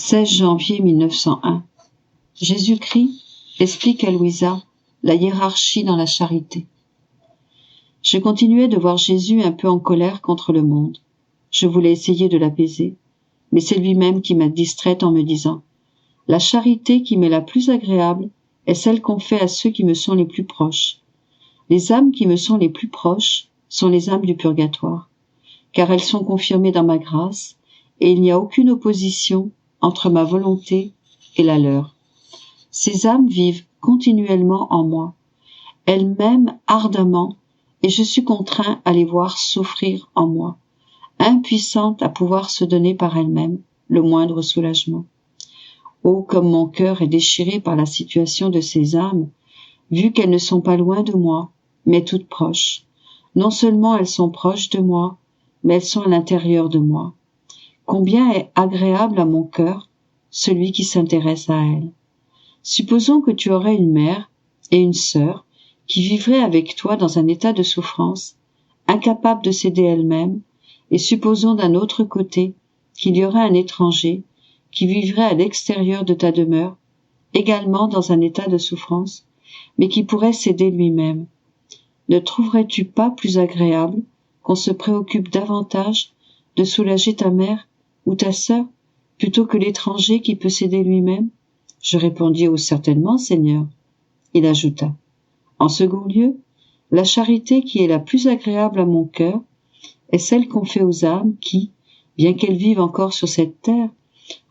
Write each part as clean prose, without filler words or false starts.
16 janvier 1901. Jésus-Christ explique à Louisa la hiérarchie dans la charité. Je continuais de voir Jésus un peu en colère contre le monde. Je voulais essayer de l'apaiser, mais c'est lui-même qui m'a distraite en me disant « La charité qui m'est la plus agréable est celle qu'on fait à ceux qui me sont les plus proches. Les âmes qui me sont les plus proches sont les âmes du purgatoire, car elles sont confirmées dans ma grâce, et il n'y a aucune opposition entre ma volonté et la leur. Ces âmes vivent continuellement en moi. Elles m'aiment ardemment, et je suis contraint à les voir souffrir en moi, impuissantes à pouvoir se donner par elles-mêmes le moindre soulagement. Oh, comme mon cœur est déchiré par la situation de ces âmes, vu qu'elles ne sont pas loin de moi, mais toutes proches. Non seulement elles sont proches de moi, mais elles sont à l'intérieur de moi. Combien est agréable à mon cœur celui qui s'intéresse à elles. Supposons que tu aurais une mère et une sœur qui vivraient avec toi dans un état de souffrance, incapables de s'aider elles-mêmes, et supposons d'un autre côté qu'il y aurait un étranger qui vivrait à l'extérieur de ta demeure, également dans un état de souffrance, mais qui pourrait s'aider lui-même. Ne trouverais-tu pas plus agréable qu'on se préoccupe davantage de soulager ta mère ou ta sœur plutôt que l'étranger qui peut s'aider lui-même? Je répondis « Oh, certainement, Seigneur ». Il ajouta « En second lieu, la charité qui est la plus agréable à mon cœur est celle qu'on fait aux âmes qui, bien qu'elles vivent encore sur cette terre,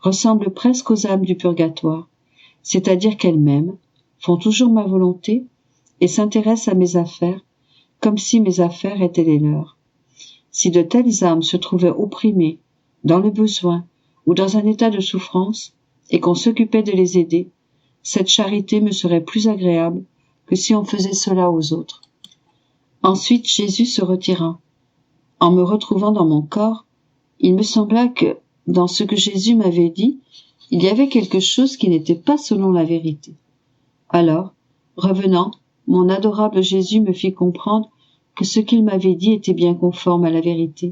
ressemblent presque aux âmes du purgatoire, c'est-à-dire qu'elles m'aiment, font toujours ma volonté et s'intéressent à mes affaires comme si mes affaires étaient les leurs. Si de telles âmes se trouvaient opprimées, dans le besoin ou dans un état de souffrance, et qu'on s'occupait de les aider, cette charité me serait plus agréable que si on faisait cela aux autres. » Ensuite Jésus se retira. En me retrouvant dans mon corps, il me sembla que, dans ce que Jésus m'avait dit, il y avait quelque chose qui n'était pas selon la vérité. Alors, revenant, mon adorable Jésus me fit comprendre que ce qu'il m'avait dit était bien conforme à la vérité.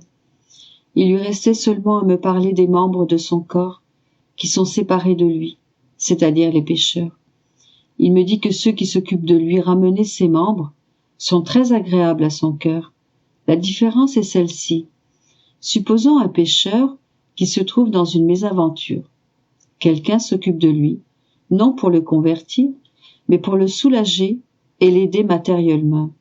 Il lui restait seulement à me parler des membres de son corps qui sont séparés de lui, c'est-à-dire les pécheurs. Il me dit que ceux qui s'occupent de lui ramener ses membres sont très agréables à son cœur. La différence est celle-ci. Supposons un pécheur qui se trouve dans une mésaventure. Quelqu'un s'occupe de lui, non pour le convertir, mais pour le soulager et l'aider matériellement.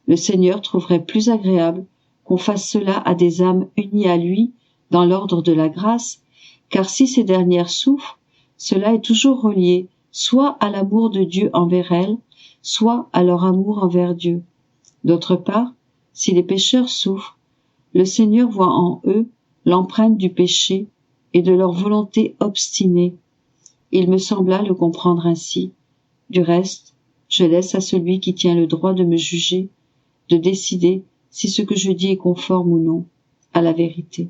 Le Seigneur trouverait plus agréable qu'on fasse cela à des âmes unies à lui dans l'ordre de la grâce, car si ces dernières souffrent, cela est toujours relié soit à l'amour de Dieu envers elles, soit à leur amour envers Dieu. D'autre part, si les pécheurs souffrent, le Seigneur voit en eux l'empreinte du péché et de leur volonté obstinée. Il me sembla le comprendre ainsi. Du reste, je laisse à celui qui tient le droit de me juger, de décider si ce que je dis est conforme ou non à la vérité.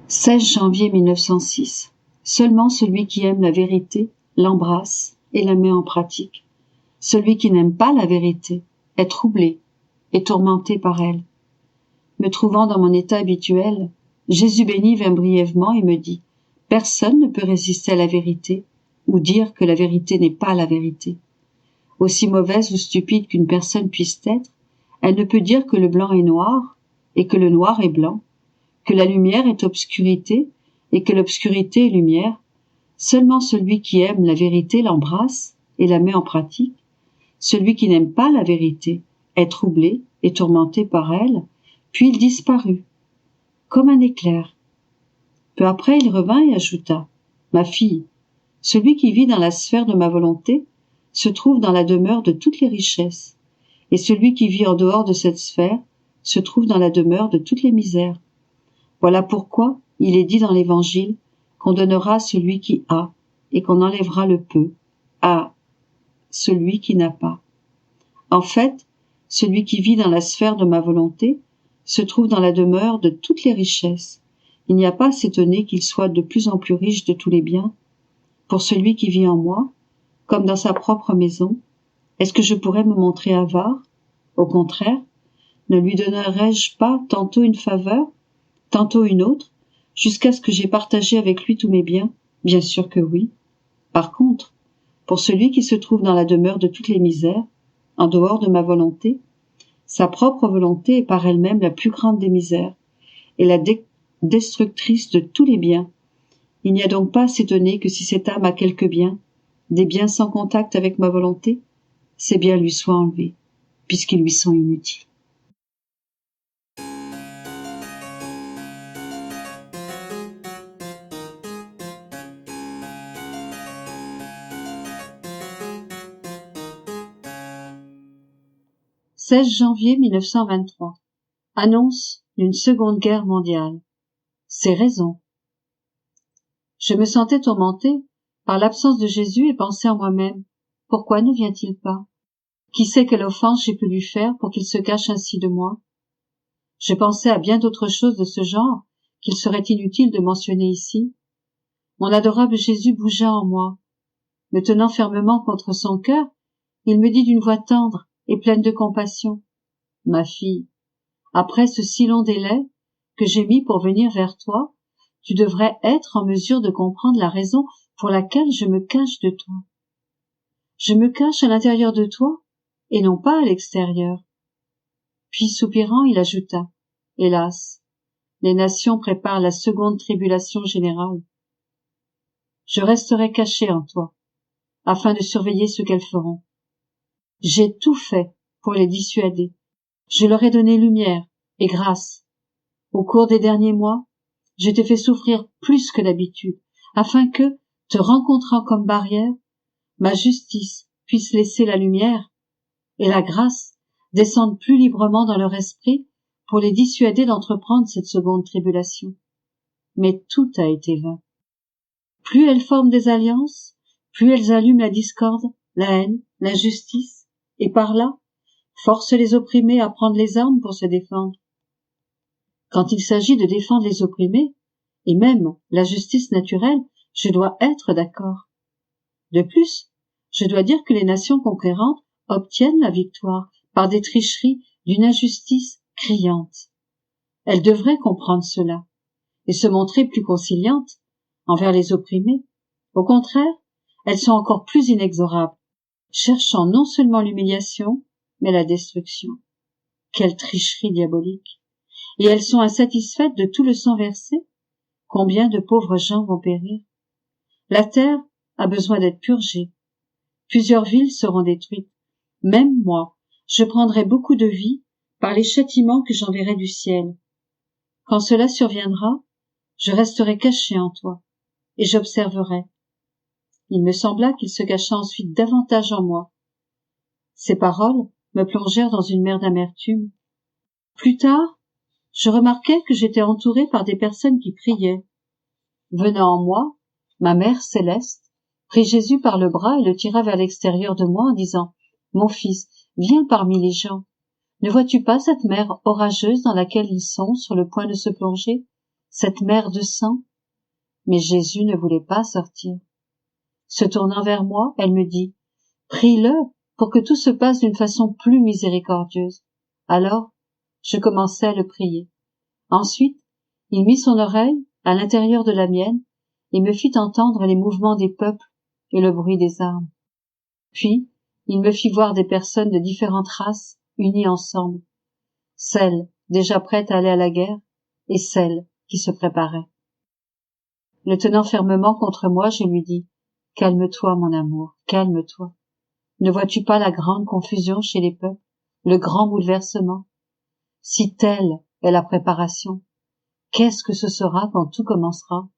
« 16 janvier 1906. Seulement celui qui aime la vérité l'embrasse et la met en pratique. Celui qui n'aime pas la vérité est troublé et tourmenté par elle. Me trouvant dans mon état habituel, Jésus béni vint brièvement et me dit « Personne ne peut résister à la vérité ou dire que la vérité n'est pas la vérité. Aussi mauvaise ou stupide qu'une personne puisse être, elle ne peut dire que le blanc est noir et que le noir est blanc, que la lumière est obscurité et que l'obscurité est lumière. Seulement celui qui aime la vérité l'embrasse et la met en pratique. Celui qui n'aime pas la vérité est troublé et tourmenté par elle, puis il disparut, comme un éclair. Peu après il revint et ajouta « Ma fille, celui qui vit dans la sphère de ma volonté se trouve dans la demeure de toutes les richesses, et celui qui vit en dehors de cette sphère se trouve dans la demeure de toutes les misères. Voilà pourquoi il est dit dans l'Évangile qu'on donnera à celui qui a, et qu'on enlèvera le peu à celui qui n'a pas. En fait, celui qui vit dans la sphère de ma volonté se trouve dans la demeure de toutes les richesses. Il n'y a pas à s'étonner qu'il soit de plus en plus riche de tous les biens. pour celui qui vit en moi, comme dans sa propre maison? Est-ce que je pourrais me montrer avare? Au contraire, ne lui donnerais-je pas tantôt une faveur, tantôt une autre, jusqu'à ce que j'aie partagé avec lui tous mes biens? Bien sûr que oui. Par contre, pour celui qui se trouve dans la demeure de toutes les misères, en dehors de ma volonté, sa propre volonté est par elle-même la plus grande des misères, et la destructrice de tous les biens. Il n'y a donc pas à s'étonner que si cette âme a quelques biens, des biens sans contact avec ma volonté, ces biens lui soient enlevés, puisqu'ils lui sont inutiles. « 16 janvier 1923. Annonce d'une seconde guerre mondiale. C'est raison. Je me sentais tourmentée par l'absence de Jésus et pensais en moi-même, pourquoi ne vient-il pas? Qui sait quelle offense j'ai pu lui faire pour qu'il se cache ainsi de moi? Je pensais à bien d'autres choses de ce genre qu'il serait inutile de mentionner ici. Mon adorable Jésus bougea en moi. Me tenant fermement contre son cœur, il me dit d'une voix tendre et pleine de compassion, « Ma fille, après ce si long délai que j'ai mis pour venir vers toi, tu devrais être en mesure de comprendre la raison pour laquelle je me cache de toi. Je me cache à l'intérieur de toi et non pas à l'extérieur. » Puis soupirant, il ajouta, « Hélas, les nations préparent la seconde tribulation générale. Je resterai caché en toi, afin de surveiller ce qu'elles feront. J'ai tout fait pour les dissuader. Je leur ai donné lumière et grâce. Au cours des derniers mois, je t'ai fait souffrir plus que d'habitude, afin que, te rencontrant comme barrière, ma justice puisse laisser la lumière et la grâce descendre plus librement dans leur esprit pour les dissuader d'entreprendre cette seconde tribulation. Mais tout a été vain. Plus elles forment des alliances, plus elles allument la discorde, la haine, l'injustice, et par là, forcent les opprimés à prendre les armes pour se défendre. Quand il s'agit de défendre les opprimés, et même la justice naturelle, je dois être d'accord. De plus, je dois dire que les nations conquérantes obtiennent la victoire par des tricheries d'une injustice criante. Elles devraient comprendre cela et se montrer plus conciliantes envers les opprimés. Au contraire, elles sont encore plus inexorables, cherchant non seulement l'humiliation, mais la destruction. Quelle tricherie diabolique! Et elles sont insatisfaites de tout le sang versé. Combien de pauvres gens vont périr? La terre a besoin d'être purgée. Plusieurs villes seront détruites. Même moi, je prendrai beaucoup de vie par les châtiments que j'enverrai du ciel. Quand cela surviendra, je resterai caché en toi, et j'observerai. Il me sembla qu'il se cacha ensuite davantage en moi. Ces paroles me plongèrent dans une mer d'amertume. Plus tard, je remarquai que j'étais entourée par des personnes qui priaient. Venant en moi, ma mère céleste prit Jésus par le bras et le tira vers l'extérieur de moi en disant, « Mon fils, viens parmi les gens. Ne vois-tu pas cette mer orageuse dans laquelle ils sont sur le point de se plonger, cette mer de sang ?» Mais Jésus ne voulait pas sortir. Se tournant vers moi, elle me dit, « Prie-le pour que tout se passe d'une façon plus miséricordieuse. » Alors, je commençai à le prier. Ensuite, il mit son oreille à l'intérieur de la mienne et me fit entendre les mouvements des peuples et le bruit des armes. Puis, il me fit voir des personnes de différentes races unies ensemble, celles déjà prêtes à aller à la guerre et celles qui se préparaient. Le tenant fermement contre moi, je lui dis, « Calme-toi, mon amour, calme-toi. Ne vois-tu pas la grande confusion chez les peuples, le grand bouleversement? Si telle est la préparation, qu'est-ce que ce sera quand tout commencera? »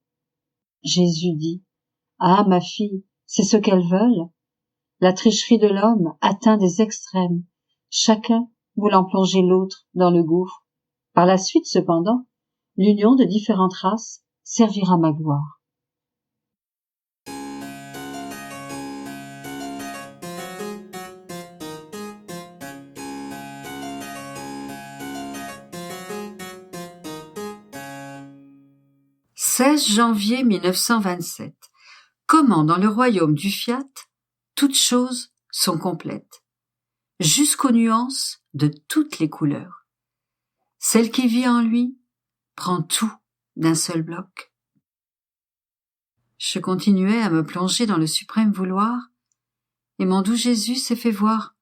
Jésus dit, « Ah, ma fille, c'est ce qu'elles veulent. La tricherie de l'homme atteint des extrêmes, chacun voulant plonger l'autre dans le gouffre. Par la suite, cependant, l'union de différentes races servira ma gloire. » « 16 janvier 1927. comment dans le royaume du fiat, toutes choses sont complètes, jusqu'aux nuances de toutes les couleurs. Celle qui vit en lui prend tout d'un seul bloc. Je continuais à me plonger dans le suprême vouloir, et mon doux Jésus s'est fait voir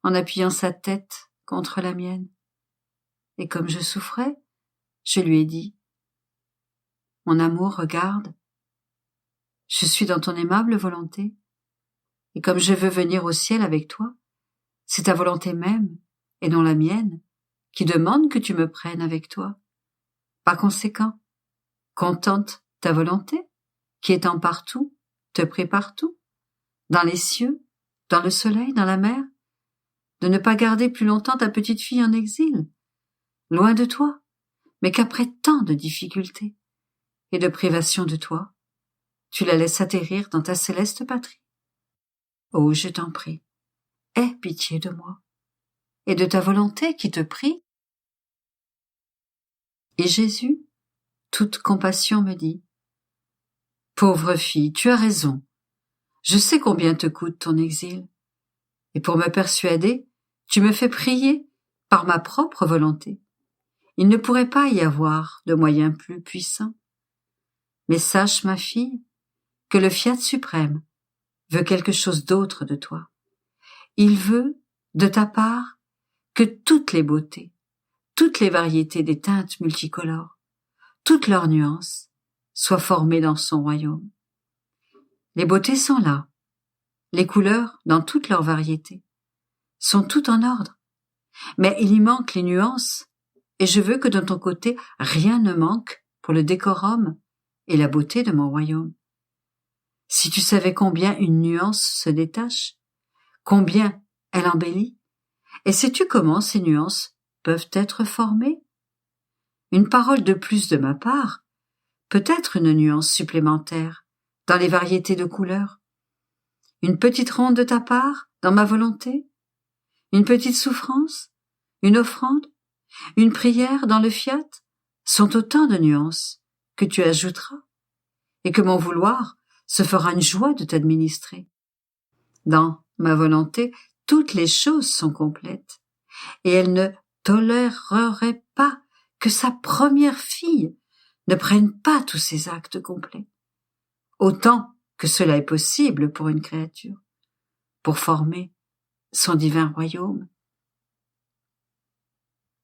en appuyant sa tête contre la mienne. Et comme je souffrais, je lui ai dit, « Mon amour, regarde, je suis dans ton aimable volonté, et comme je veux venir au ciel avec toi, c'est ta volonté même, et non la mienne, qui demande que tu me prennes avec toi. Par conséquent, contente ta volonté, qui étant partout, te prie partout, dans les cieux, dans le soleil, dans la mer, de ne pas garder plus longtemps ta petite fille en exil, loin de toi, mais qu'après tant de difficultés et de privations de toi, tu la laisses atterrir dans ta céleste patrie. Oh, je t'en prie, aie pitié de moi, et de ta volonté qui te prie. » Et Jésus, toute compassion, me dit, « Pauvre fille, tu as raison. Je sais combien te coûte ton exil. Et pour me persuader, tu me fais prier par ma propre volonté. Il ne pourrait pas y avoir de moyen plus puissant. Mais sache, ma fille, que le fiat suprême veut quelque chose d'autre de toi. Il veut, de ta part, que toutes les beautés, toutes les variétés des teintes multicolores, toutes leurs nuances, soient formées dans son royaume. Les beautés sont là, les couleurs, dans toutes leurs variétés, sont toutes en ordre, mais il y manque les nuances, et je veux que de ton côté rien ne manque pour le décorum et la beauté de mon royaume. Si tu savais combien une nuance se détache, combien elle embellit, et sais-tu comment ces nuances peuvent être formées? Une parole de plus de ma part peut être une nuance supplémentaire dans les variétés de couleurs. Une petite ronde de ta part dans ma volonté, une petite souffrance, une offrande, une prière dans le fiat sont autant de nuances que tu ajouteras et que mon vouloir se fera une joie de t'administrer. Dans ma volonté, toutes les choses sont complètes et elle ne tolérerait pas que sa première fille ne prenne pas tous ses actes complets, autant que cela est possible pour une créature, pour former son divin royaume.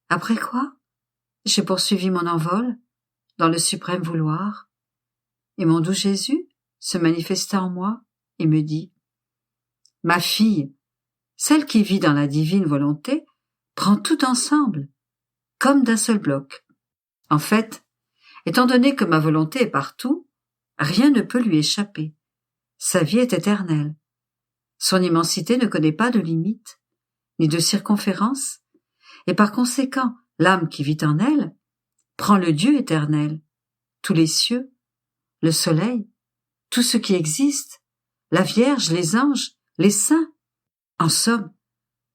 Après quoi, j'ai poursuivi mon envol dans le suprême vouloir, et mon doux Jésus se manifesta en moi et me dit, « Ma fille, celle qui vit dans la divine volonté, prend tout ensemble, comme d'un seul bloc. En fait, étant donné que ma volonté est partout, rien ne peut lui échapper. Sa vie est éternelle. Son immensité ne connaît pas de limite, ni de circonférence, et par conséquent, l'âme qui vit en elle prend le Dieu éternel, tous les cieux, le soleil, tout ce qui existe, la Vierge, les anges, les saints, en somme,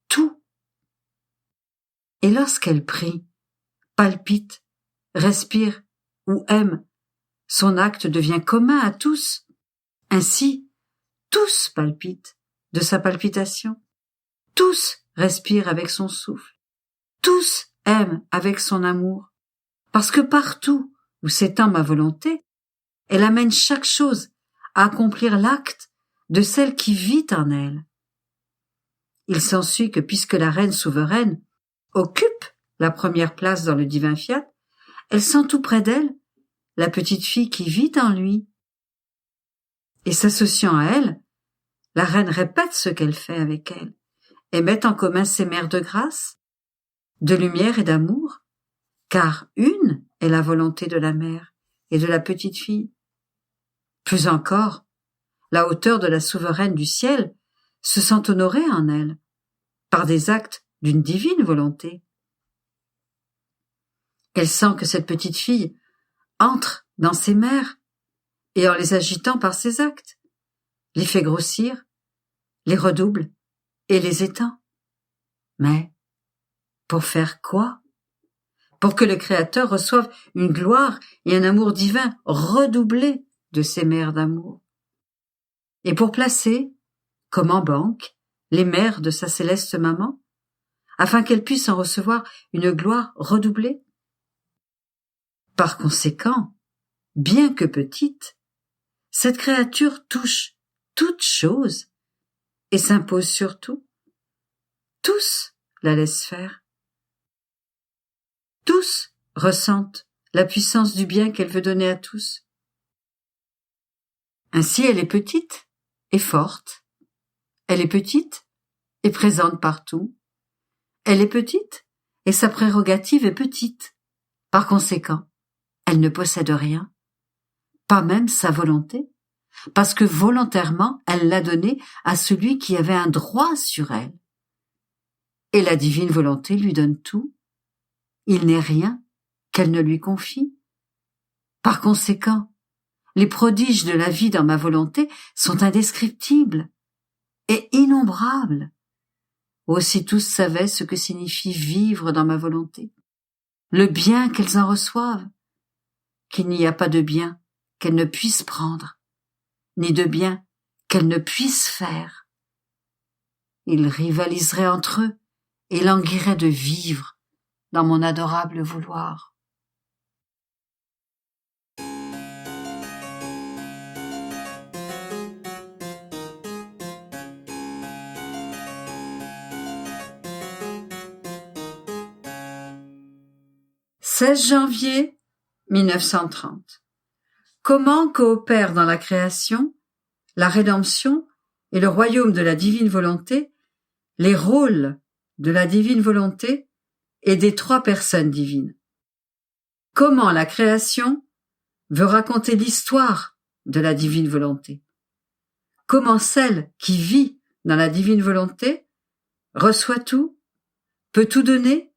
tout. Et lorsqu'elle prie, palpite, respire ou aime, son acte devient commun à tous. Ainsi, tous palpitent de sa palpitation, tous respirent avec son souffle, tous aiment avec son amour, parce que partout où s'étend ma volonté, elle amène chaque chose à accomplir l'acte de celle qui vit en elle. Il s'ensuit que puisque la reine souveraine occupe la première place dans le divin fiat, elle sent tout près d'elle la petite fille qui vit en lui. Et s'associant à elle, la reine répète ce qu'elle fait avec elle et met en commun ses mères de grâce, de lumière et d'amour, car une est la volonté de la mère et de la petite fille. Plus encore, la hauteur de la souveraine du ciel se sent honorée en elle, par des actes d'une divine volonté. Elle sent que cette petite fille entre dans ses mères et en les agitant par ses actes, les fait grossir, les redouble et les étend. Mais pour faire quoi? Pour que le Créateur reçoive une gloire et un amour divin redoublés de ses mères d'amour. et pour placer, comme en banque, les mères de sa céleste maman, afin qu'elles puissent en recevoir une gloire redoublée. Par conséquent, bien que petite, cette créature touche toutes choses et s'impose sur tout. Tous la laissent faire. Tous ressentent la puissance du bien qu'elle veut donner à tous. Ainsi, elle est petite et forte. Elle est petite et présente partout. Elle est petite et sa prérogative est petite. Par conséquent, elle ne possède rien, pas même sa volonté, parce que volontairement, elle l'a donnée à celui qui avait un droit sur elle. Et la divine volonté lui donne tout. Il n'est rien qu'elle ne lui confie. Par conséquent, les prodiges de la vie dans ma volonté sont indescriptibles et innombrables. Aussi tous savaient ce que signifie vivre dans ma volonté, le bien qu'elles en reçoivent, qu'il n'y a pas de bien qu'elles ne puissent prendre, ni de bien qu'elles ne puissent faire. Ils rivaliseraient entre eux et languiraient de vivre dans mon adorable vouloir. « 16 janvier 1930. Comment coopèrent dans la création, la rédemption et le royaume de la divine volonté les rôles de la divine volonté et des trois personnes divines? Comment la création veut raconter l'histoire de la divine volonté? Comment celle qui vit dans la divine volonté reçoit tout, peut tout donner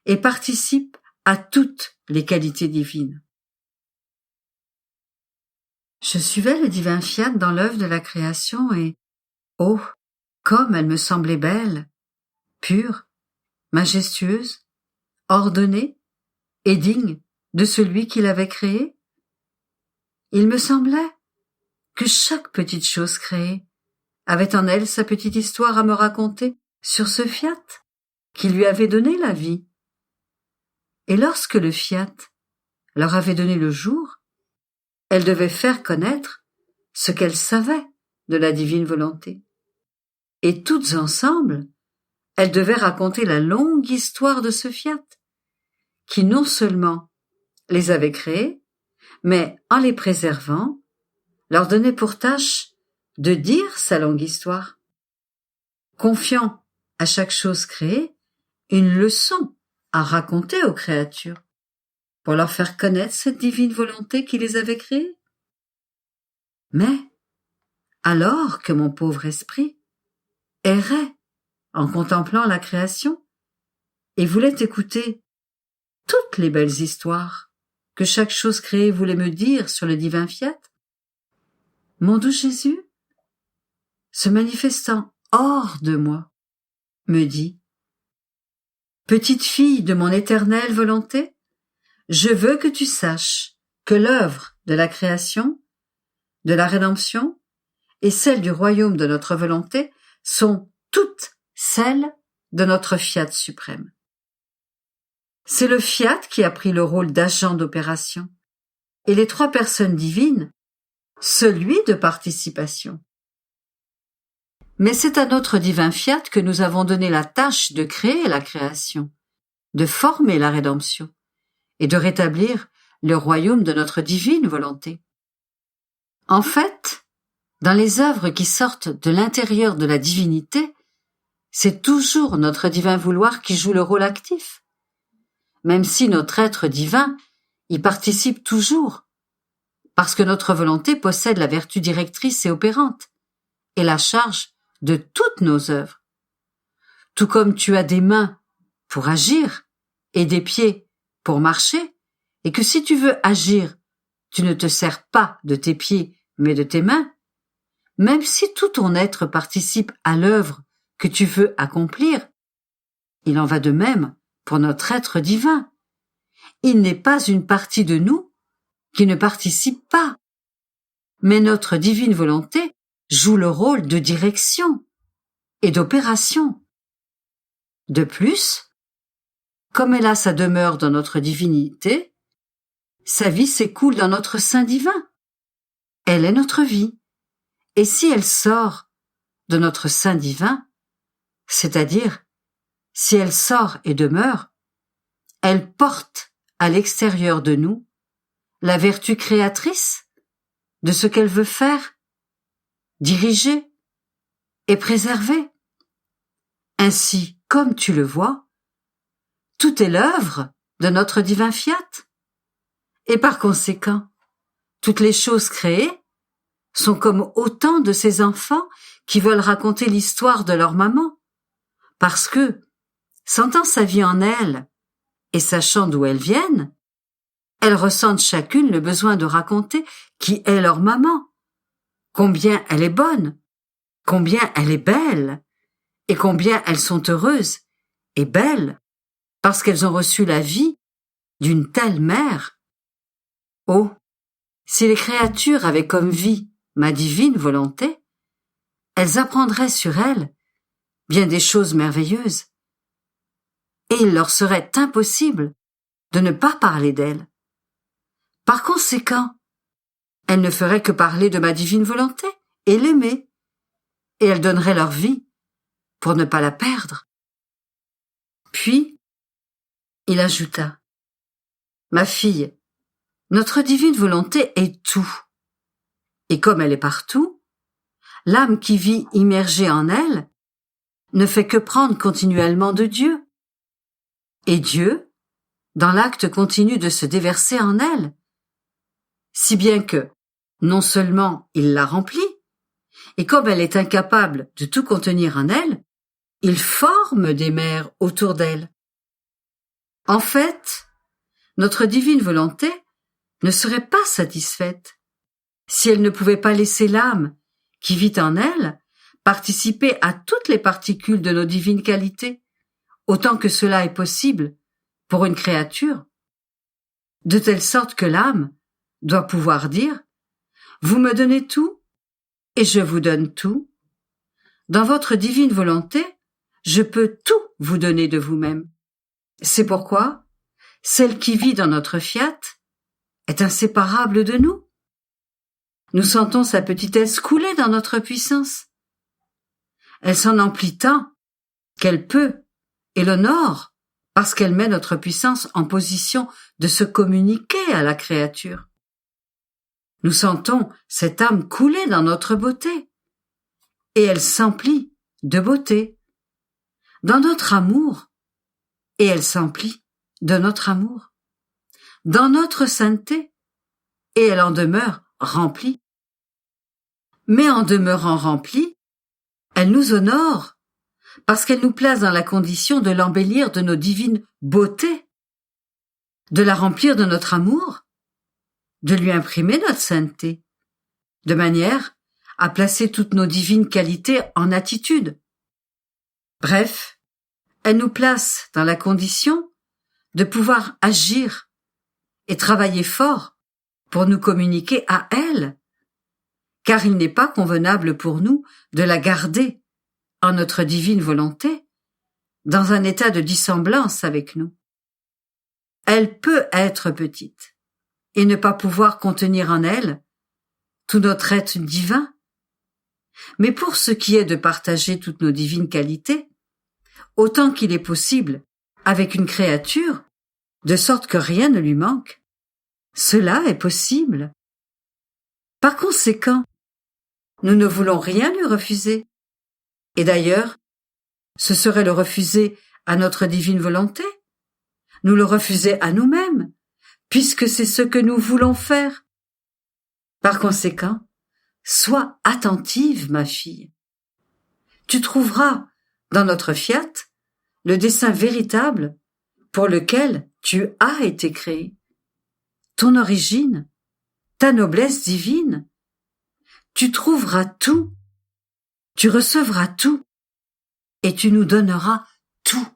et participe à toutes les qualités divines? Je suivais le divin fiat dans l'œuvre de la création et, oh, comme elle me semblait belle, pure, majestueuse, ordonnée et digne de celui qui l'avait créée. Il me semblait que chaque petite chose créée avait en elle sa petite histoire à me raconter sur ce fiat qui lui avait donné la vie. Et lorsque le fiat leur avait donné le jour, elle devait faire connaître ce qu'elle savait de la divine volonté. Et toutes ensemble, elles devaient raconter la longue histoire de ce fiat, qui non seulement les avait créés, mais en les préservant, leur donnait pour tâche de dire sa longue histoire, confiant à chaque chose créée une leçon à raconter aux créatures, pour leur faire connaître cette divine volonté qui les avait créées. Mais, alors que mon pauvre esprit errait en contemplant la création et voulait écouter toutes les belles histoires que chaque chose créée voulait me dire sur le divin fiat, mon doux Jésus, se manifestant hors de moi, me dit: « Petite fille de mon éternelle volonté, je veux que tu saches que l'œuvre de la création, de la rédemption et celle du royaume de notre volonté sont toutes celles de notre fiat suprême. C'est le fiat qui a pris le rôle d'agent d'opération et les trois personnes divines, celui de participation. Mais c'est à notre divin fiat que nous avons donné la tâche de créer la création, de former la rédemption et de rétablir le royaume de notre divine volonté. En fait, dans les œuvres qui sortent de l'intérieur de la divinité, c'est toujours notre divin vouloir qui joue le rôle actif, même si notre être divin y participe toujours, parce que notre volonté possède la vertu directrice et opérante, et la charge de toutes nos œuvres. Tout comme tu as des mains pour agir et des pieds pour marcher, et que si tu veux agir, tu ne te sers pas de tes pieds, mais de tes mains, même si tout ton être participe à l'œuvre que tu veux accomplir, il en va de même pour notre être divin. Il n'est pas une partie de nous qui ne participe pas, mais notre divine volonté joue le rôle de direction et d'opération. De plus, comme elle a sa demeure dans notre divinité, sa vie s'écoule dans notre sein divin. Elle est notre vie. Et si elle sort de notre sein divin, c'est-à-dire si elle sort et demeure, elle porte à l'extérieur de nous la vertu créatrice de ce qu'elle veut faire, diriger et préserver. Ainsi, comme tu le vois, tout est l'œuvre de notre divin fiat. Et par conséquent, toutes les choses créées sont comme autant de ces enfants qui veulent raconter l'histoire de leur maman, parce que, sentant sa vie en elles et sachant d'où elles viennent, elles ressentent chacune le besoin de raconter qui est leur maman, combien elle est bonne, combien elle est belle, et combien elles sont heureuses et belles, parce qu'elles ont reçu la vie d'une telle mère. Oh, si les créatures avaient comme vie ma divine volonté, elles apprendraient sur elle bien des choses merveilleuses, et il leur serait impossible de ne pas parler d'elle. Par conséquent, elles ne feraient que parler de ma divine volonté et l'aimer, et elles donneraient leur vie pour ne pas la perdre. Puis, il ajouta, « Ma fille, notre divine volonté est tout, et comme elle est partout, l'âme qui vit immergée en elle ne fait que prendre continuellement de Dieu. Et Dieu, dans l'acte continu de se déverser en elle, si bien que, non seulement il la remplit, et comme elle est incapable de tout contenir en elle, il forme des mers autour d'elle. En fait, notre divine volonté ne serait pas satisfaite si elle ne pouvait pas laisser l'âme qui vit en elle participer à toutes les particules de nos divines qualités, autant que cela est possible pour une créature, de telle sorte que l'âme doit pouvoir dire « Vous me donnez tout, et je vous donne tout. Dans votre divine volonté, je peux tout vous donner de vous-même. » C'est pourquoi celle qui vit dans notre fiat est inséparable de nous. Nous sentons sa petitesse couler dans notre puissance. Elle s'en emplit tant qu'elle peut et l'honore parce qu'elle met notre puissance en position de se communiquer à la créature. Nous sentons cette âme couler dans notre beauté et elle s'emplit de beauté. Dans notre amour et elle s'emplit de notre amour. Dans notre sainteté et elle en demeure remplie. Mais en demeurant remplie, elle nous honore parce qu'elle nous place dans la condition de l'embellir de nos divines beautés, de la remplir de notre amour, de lui imprimer notre sainteté, de manière à placer toutes nos divines qualités en attitude. Bref, elle nous place dans la condition de pouvoir agir et travailler fort pour nous communiquer à elle, car il n'est pas convenable pour nous de la garder en notre divine volonté, dans un état de dissemblance avec nous. Elle peut être petite et ne pas pouvoir contenir en elle tout notre être divin, mais pour ce qui est de partager toutes nos divines qualités, autant qu'il est possible avec une créature, de sorte que rien ne lui manque, cela est possible. Par conséquent, nous ne voulons rien lui refuser. Et d'ailleurs, ce serait le refuser à notre divine volonté, nous le refuser à nous-mêmes, puisque c'est ce que nous voulons faire. Par conséquent, sois attentive, ma fille. Tu trouveras dans notre fiat le dessein véritable pour lequel tu as été créé, ton origine, ta noblesse divine. Tu trouveras tout, tu recevras tout, et tu nous donneras tout.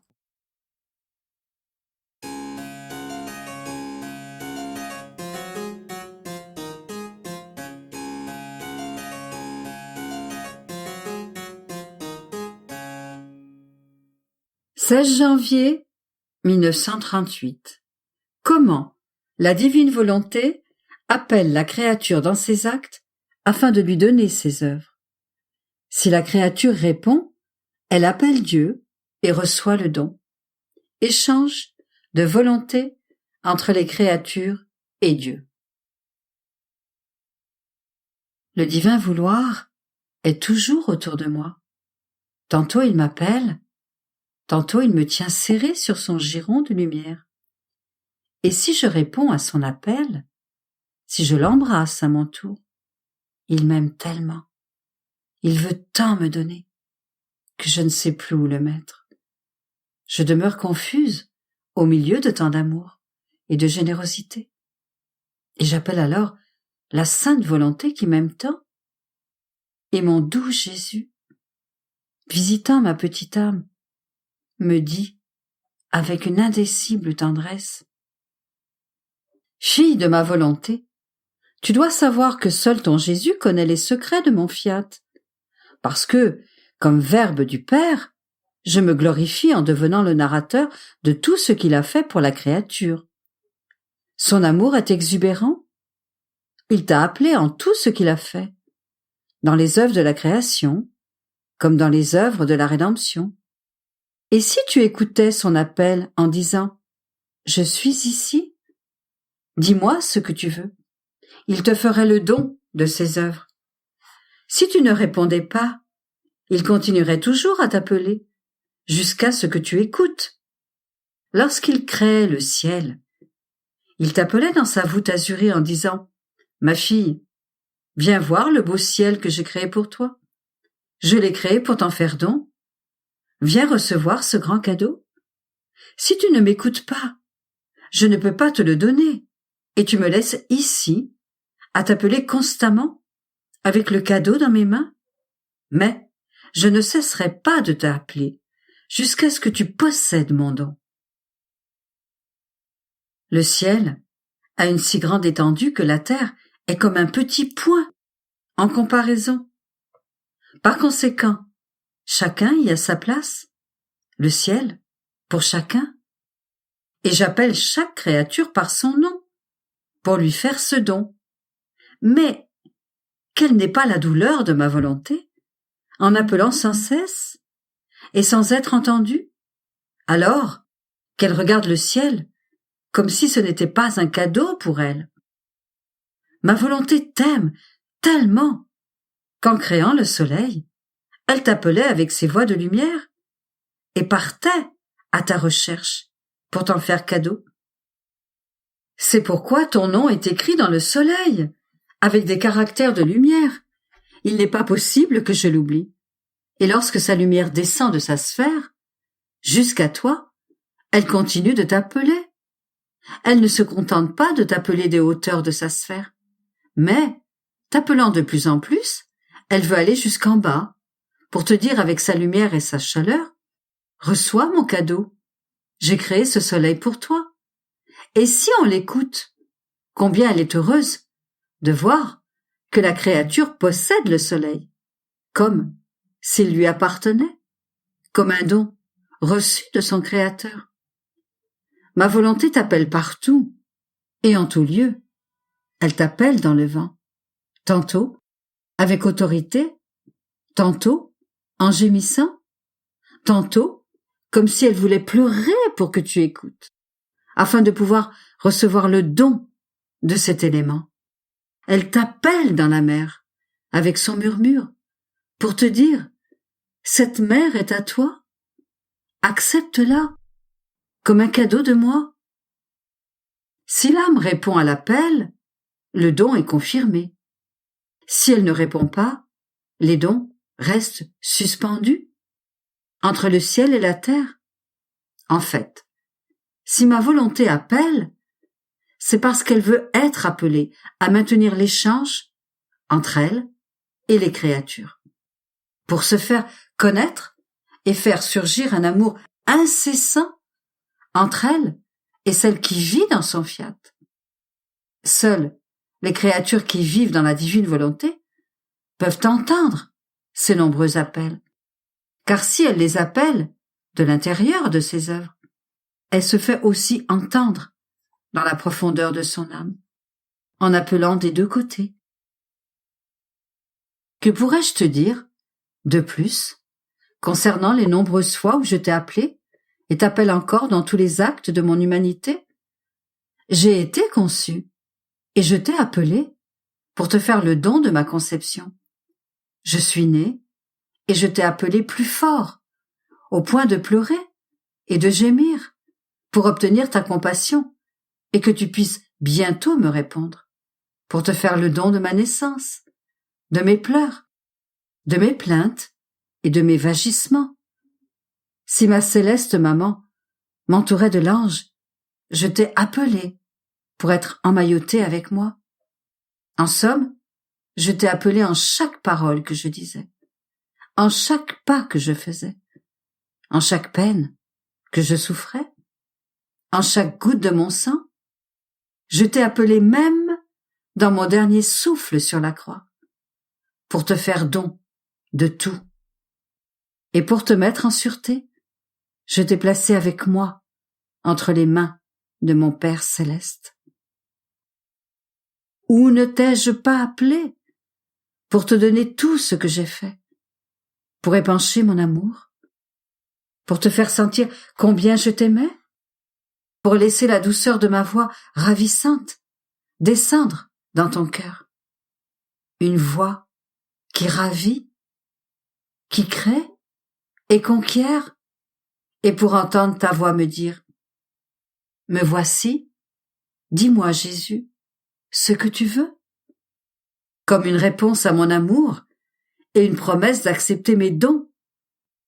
16 janvier 1938. Comment la divine volonté appelle la créature dans ses actes afin de lui donner ses œuvres. Si la créature répond, elle appelle Dieu et reçoit le don. Échange de volonté entre les créatures et Dieu. Le divin vouloir est toujours autour de moi. Tantôt il m'appelle, tantôt il me tient serré sur son giron de lumière. Et si je réponds à son appel, si je l'embrasse à mon tour, il m'aime tellement, il veut tant me donner, que je ne sais plus où le mettre. Je demeure confuse au milieu de tant d'amour et de générosité. Et j'appelle alors la sainte volonté qui m'aime tant. Et mon doux Jésus, visitant ma petite âme, me dit, avec une indicible tendresse, « Fille de ma volonté, tu dois savoir que seul ton Jésus connaît les secrets de mon fiat, parce que, comme Verbe du Père, je me glorifie en devenant le narrateur de tout ce qu'il a fait pour la créature. Son amour est exubérant. Il t'a appelé en tout ce qu'il a fait, dans les œuvres de la création, comme dans les œuvres de la rédemption. Et si tu écoutais son appel en disant « Je suis ici », dis-moi ce que tu veux. Il te ferait le don de ses œuvres. Si tu ne répondais pas, il continuerait toujours à t'appeler, jusqu'à ce que tu écoutes. Lorsqu'il créait le ciel, il t'appelait dans sa voûte azurée en disant « Ma fille, viens voir le beau ciel que j'ai créé pour toi. Je l'ai créé pour t'en faire don. Viens recevoir ce grand cadeau. Si tu ne m'écoutes pas, je ne peux pas te le donner, et tu me laisses ici, à t'appeler constamment, avec le cadeau dans mes mains. Mais je ne cesserai pas de t'appeler, jusqu'à ce que tu possèdes mon don. » Le ciel a une si grande étendue que la terre est comme un petit point en comparaison. Par conséquent, chacun y a sa place, le ciel pour chacun, et j'appelle chaque créature par son nom, pour lui faire ce don. Mais quelle n'est pas la douleur de ma volonté, en appelant sans cesse, et sans être entendue, alors qu'elle regarde le ciel, comme si ce n'était pas un cadeau pour elle. Ma volonté t'aime tellement qu'en créant le soleil, elle t'appelait avec ses voix de lumière et partait à ta recherche pour t'en faire cadeau. C'est pourquoi ton nom est écrit dans le soleil, avec des caractères de lumière. Il n'est pas possible que je l'oublie. Et lorsque sa lumière descend de sa sphère, jusqu'à toi, elle continue de t'appeler. Elle ne se contente pas de t'appeler des hauteurs de sa sphère, mais, t'appelant de plus en plus, elle veut aller jusqu'en bas, pour te dire avec sa lumière et sa chaleur, « Reçois mon cadeau, j'ai créé ce soleil pour toi. » Et si on l'écoute, combien elle est heureuse de voir que la créature possède le soleil, comme s'il lui appartenait, comme un don reçu de son Créateur. Ma volonté t'appelle partout et en tout lieu. Elle t'appelle dans le vent, tantôt avec autorité, tantôt en gémissant, tantôt comme si elle voulait pleurer pour que tu écoutes, afin de pouvoir recevoir le don de cet élément. Elle t'appelle dans la mer, avec son murmure, pour te dire « Cette mer est à toi, accepte-la comme un cadeau de moi. » Si l'âme répond à l'appel, le don est confirmé. Si elle ne répond pas, les dons restent suspendus entre le ciel et la terre. En fait, si ma volonté appelle, c'est parce qu'elle veut être appelée à maintenir l'échange entre elle et les créatures, pour se faire connaître et faire surgir un amour incessant entre elle et celle qui vit dans son fiat. Seules les créatures qui vivent dans la divine volonté peuvent entendre ces nombreux appels, car si elle les appelle de l'intérieur de ses œuvres. Elle se fait aussi entendre dans la profondeur de son âme, en appelant des deux côtés. Que pourrais-je te dire, de plus, concernant les nombreuses fois où je t'ai appelé et t'appelle encore dans tous les actes de mon humanité? J'ai été conçu et je t'ai appelé pour te faire le don de ma conception. Je suis né et je t'ai appelé plus fort, au point de pleurer et de gémir, pour obtenir ta compassion et que tu puisses bientôt me répondre, pour te faire le don de ma naissance, de mes pleurs, de mes plaintes et de mes vagissements. Si ma céleste maman m'entourait de l'ange, je t'ai appelé pour être emmailloté avec moi. En somme, je t'ai appelé en chaque parole que je disais, en chaque pas que je faisais, en chaque peine que je souffrais, en chaque goutte de mon sang. Je t'ai appelé même dans mon dernier souffle sur la croix, pour te faire don de tout. Et pour te mettre en sûreté, je t'ai placé avec moi entre les mains de mon Père céleste. Où ne t'ai-je pas appelé pour te donner tout ce que j'ai fait, pour épancher mon amour, pour te faire sentir combien je t'aimais, pour laisser la douceur de ma voix ravissante descendre dans ton cœur, une voix qui ravit, qui crée et conquiert, et pour entendre ta voix me dire « Me voici, dis-moi Jésus, ce que tu veux », comme une réponse à mon amour et une promesse d'accepter mes dons,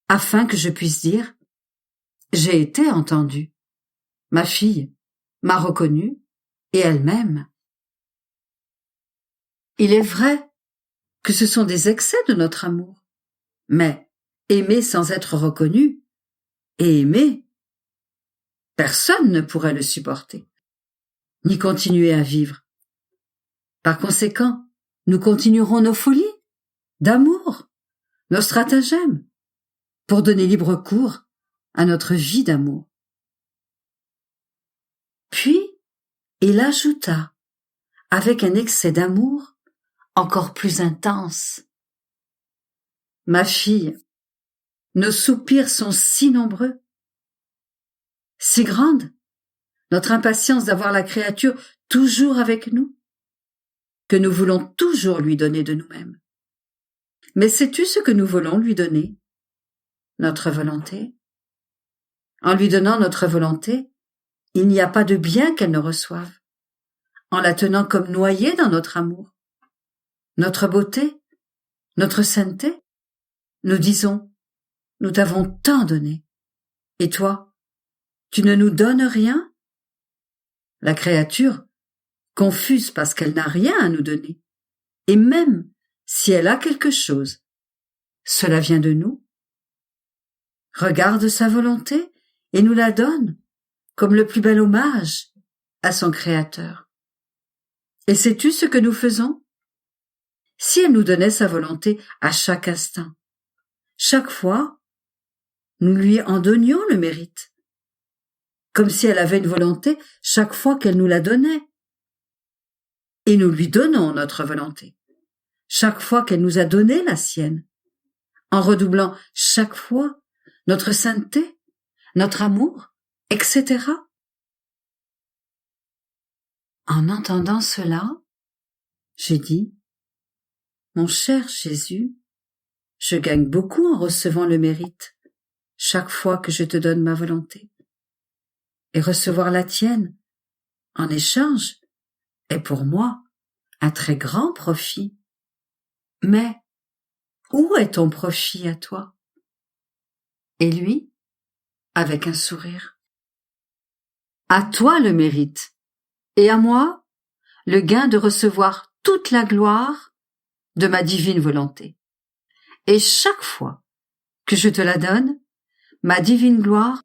afin que je puisse dire « J'ai été entendue, ma fille m'a reconnue et elle m'aime ». Il est vrai que ce sont des excès de notre amour, mais aimer sans être reconnu et aimer, personne ne pourrait le supporter, ni continuer à vivre. Par conséquent, nous continuerons nos folies d'amour, nos stratagèmes, pour donner libre cours à notre vie d'amour. Puis, il ajouta, avec un excès d'amour encore plus intense. Ma fille, nos soupirs sont si nombreux, si grande, notre impatience d'avoir la créature toujours avec nous, que nous voulons toujours lui donner de nous-mêmes. Mais sais-tu ce que nous voulons lui donner? Notre volonté. En lui donnant notre volonté, il n'y a pas de bien qu'elle ne reçoive, en la tenant comme noyée dans notre amour. Notre beauté, notre sainteté, nous disons, nous t'avons tant donné, et toi, tu ne nous donnes rien? La créature, confuse parce qu'elle n'a rien à nous donner, et même si elle a quelque chose, cela vient de nous. Regarde sa volonté et nous la donne comme le plus bel hommage à son Créateur. Et sais-tu ce que nous faisons? Si elle nous donnait sa volonté à chaque instant, chaque fois, nous lui en donnions le mérite, comme si elle avait une volonté chaque fois qu'elle nous la donnait. Et nous lui donnons notre volonté, chaque fois qu'elle nous a donné la sienne, en redoublant chaque fois notre sainteté, notre amour, etc. En entendant cela, j'ai dit, mon cher Jésus, je gagne beaucoup en recevant le mérite, chaque fois que je te donne ma volonté. Et recevoir la tienne, en échange, est pour moi un très grand profit. Mais où est ton profit à toi? Et lui, avec un sourire. À toi le mérite, et à moi le gain de recevoir toute la gloire de ma divine volonté. Et chaque fois que je te la donne, ma divine gloire,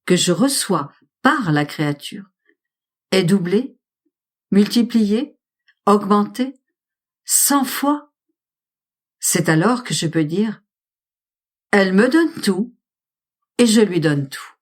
que je reçois par la créature, est doublée, multipliée, augmentée, 100 fois. C'est alors que je peux dire, elle me donne tout, et je lui donne tout.